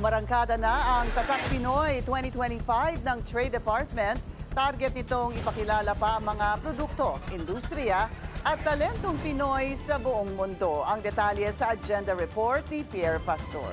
Marangkada na ang Tatak Pinoy 2025 ng Trade Department. Target nitong ipakilala pa ang mga produkto, industriya at talentong Pinoy sa buong mundo. Ang detalye sa agenda report ni Pierre Pastor.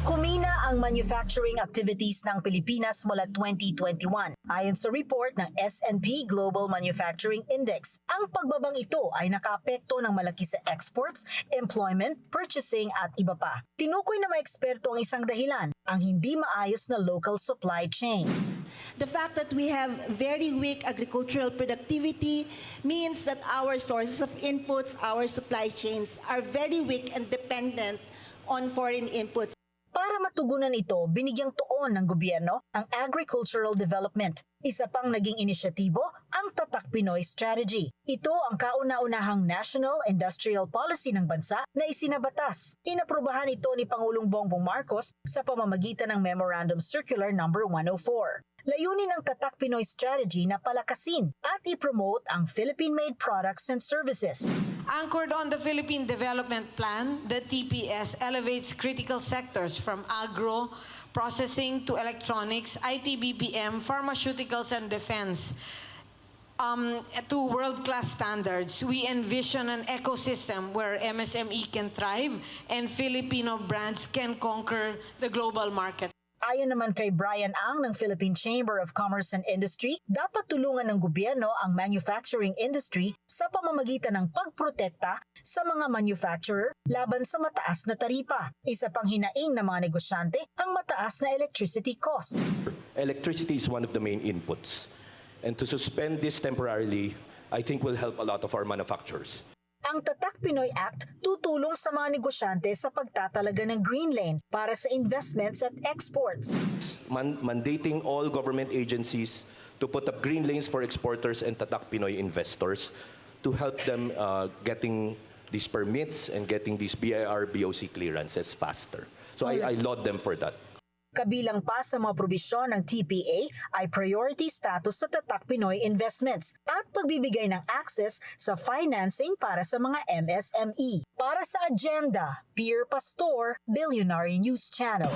Humina ang manufacturing activities ng Pilipinas mula 2021 ayon sa report ng S&P Global Manufacturing Index. Ang pagbabang ito ay nakaapekto ng malaki sa exports, employment, purchasing at iba pa. Tinukoy ng mga eksperto ang isang dahilan, ang hindi maayos na local supply chain. The fact that we have very weak agricultural productivity means that our sources of inputs, our supply chains are very weak and dependent on foreign inputs. Para matugunan ito, binigyang tuon ng gobyerno ang agricultural development. Isa pang naging inisyatibo ang Tatak Pinoy Strategy. Ito ang kauna-unahang national industrial policy ng bansa na isinabatas. Inaprubahan ito ni Pangulong Bongbong Marcos sa pamamagitan ng Memorandum Circular No. 104. Layunin ng Tatak Pinoy Strategy na palakasin at i-promote ang Philippine-made products and services. Anchored on the Philippine Development Plan, the TPS elevates critical sectors from agro, processing to electronics, IT, BPM, pharmaceuticals, and defense to world-class standards. We envision an ecosystem where MSME can thrive and Filipino brands can conquer the global market. Ayon naman kay Brian Ang ng Philippine Chamber of Commerce and Industry, dapat tulungan ng gobyerno ang manufacturing industry sa pamamagitan ng pagprotekta sa mga manufacturer laban sa mataas na taripa. Isa pang hinaing ng mga negosyante ang mataas na electricity cost. Electricity is one of the main inputs. And to suspend this temporarily, I think will help a lot of our manufacturers. Ang Tatak Pinoy Act tutulong sa mga negosyante sa pagtatalaga ng green lane para sa investments at exports. Mandating all government agencies to put up green lanes for exporters and Tatak Pinoy investors to help them getting these permits and getting these BIR, BOC clearances faster. So I laud them for that. Kabilang pa sa mga probisyon ng TPA ay priority status sa Tatak Pinoy investments at pagbibigay ng access sa financing para sa mga MSME. Para sa agenda, Pierre Pastor, Billionaire News Channel.